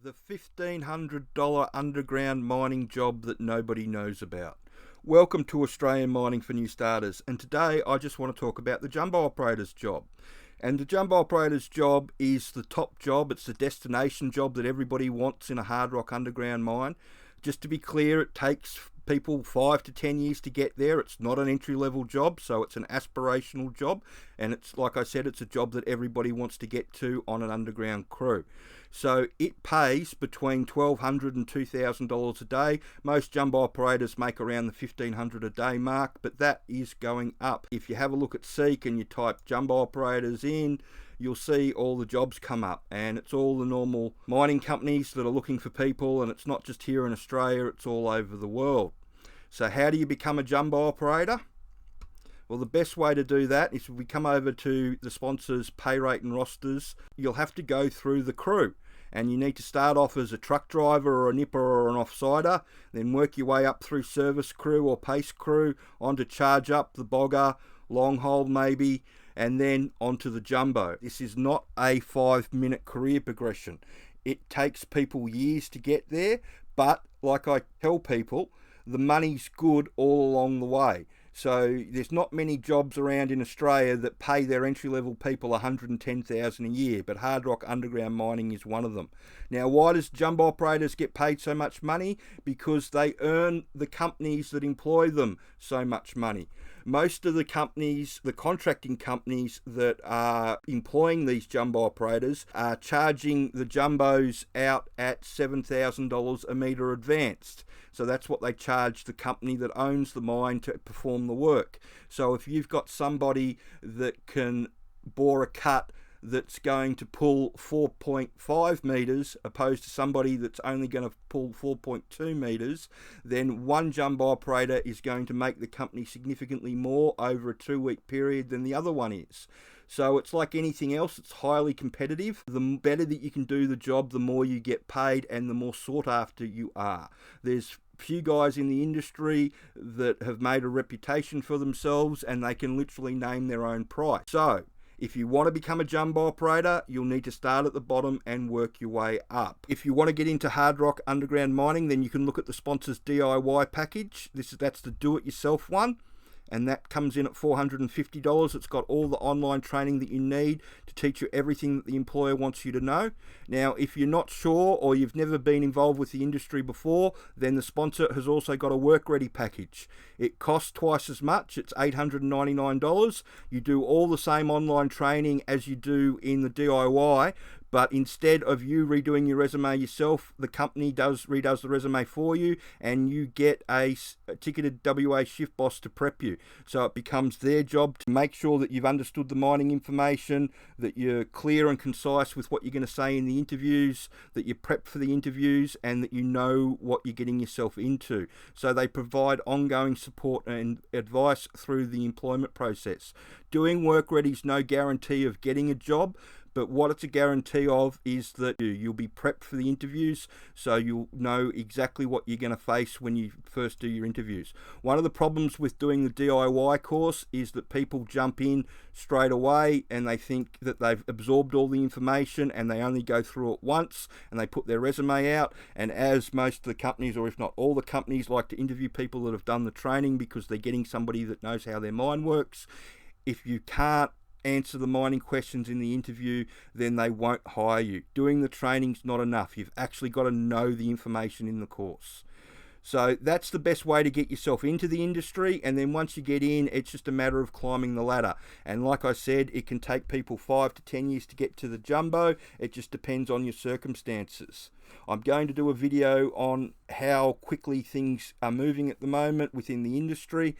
The $1,500 underground mining job that nobody knows about. Welcome to Australian Mining for New Starters, and today I just want to talk about the jumbo operator's job. And the jumbo operator's job is the top job, it's the destination job that everybody wants in a hard rock underground mine. Just to be clear, it takes people 5 to 10 years to get there. It's not an entry-level job, so it's an aspirational job, and it's, like I said, it's a job that everybody wants to get to on an underground crew. So it pays between $1,200 and $2,000 a day. Most jumbo operators make around the $1,500 a day mark, but that is going up. If you have a look at Seek and you type jumbo operators in, you'll see all the jobs come up, and it's all the normal mining companies that are looking for people, and it's not just here in Australia, it's all over the world. So how do you become a jumbo operator? Well, the best way to do that is if we come over to the sponsors' pay rate and rosters, you'll have to go through the crew. And you need to start off as a truck driver or a nipper or an offsider, then work your way up through service crew or pace crew, onto charge up, the bogger, long haul maybe, and then onto the jumbo. This is not a 5-minute career progression. It takes people years to get there, but like I tell people, the money's good all along the way. So there's not many jobs around in Australia that pay their entry-level people $110,000 a year, but hard rock underground mining is one of them. Now, why does jumbo operators get paid so much money? Because they earn the companies that employ them so much money. Most of the companies, the contracting companies that are employing these jumbo operators, are charging the jumbos out at $7,000 a metre advanced. So that's what they charge the company that owns the mine to perform the work. So if you've got somebody that can bore a cut that's going to pull 4.5 metres opposed to somebody that's only going to pull 4.2 metres, then one jumbo operator is going to make the company significantly more over a 2-week period than the other one is. So it's like anything else, it's highly competitive. The better that you can do the job, the more you get paid and the more sought after you are. There's few guys in the industry that have made a reputation for themselves, and they can literally name their own price. So if you want to become a jumbo operator, you'll need to start at the bottom and work your way up. If you want to get into hard rock underground mining, then you can look at the sponsor's DIY package. That's the do-it-yourself one, and that comes in at $450. It's got all the online training that you need to teach you everything that the employer wants you to know. Now, if you're not sure or you've never been involved with the industry before, then the sponsor has also got a work-ready package. It costs twice as much. It's $899. You do all the same online training as you do in the DIY, but instead of you redoing your resume yourself, the company redoes the resume for you, and you get a ticketed WA shift boss to prep you. So it becomes their job to make sure that you've understood the mining information, that you're clear and concise with what you're going to say in the interviews, that you're prepped for the interviews, and that you know what you're getting yourself into. So they provide ongoing support and advice through the employment process. Doing work ready is no guarantee of getting a job, but what it's a guarantee of is that you'll be prepped for the interviews, so you'll know exactly what you're going to face when you first do your interviews. One of the problems with doing the DIY course is that people jump in straight away and they think that they've absorbed all the information, and they only go through it once and they put their resume out. And as most of the companies, or if not all the companies, like to interview people that have done the training because they're getting somebody that knows how their mine works, if you can't answer the mining questions in the interview, then they won't hire you. Doing the training's not enough. You've actually got to know the information in the course. So that's the best way to get yourself into the industry, and then once you get in, it's just a matter of climbing the ladder. And like I said, it can take people 5 to 10 years to get to the jumbo. It just depends on your circumstances. I'm going to do a video on how quickly things are moving at the moment within the industry.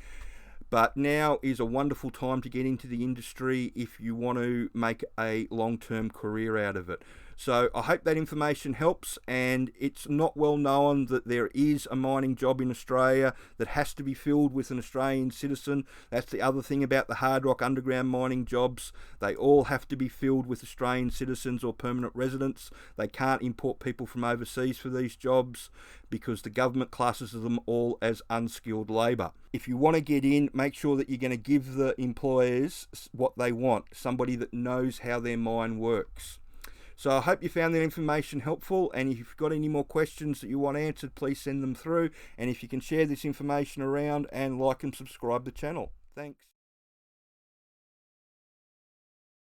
But now is a wonderful time to get into the industry if you want to make a long-term career out of it. So I hope that information helps, and it's not well known that there is a mining job in Australia that has to be filled with an Australian citizen. That's the other thing about the hard rock underground mining jobs. They all have to be filled with Australian citizens or permanent residents. They can't import people from overseas for these jobs because the government classes them all as unskilled labour. If you want to get in, make sure that you're going to give the employers what they want, somebody that knows how their mine works. So I hope you found that information helpful, and if you've got any more questions that you want answered, please send them through, and if you can share this information around and like and subscribe the channel. Thanks.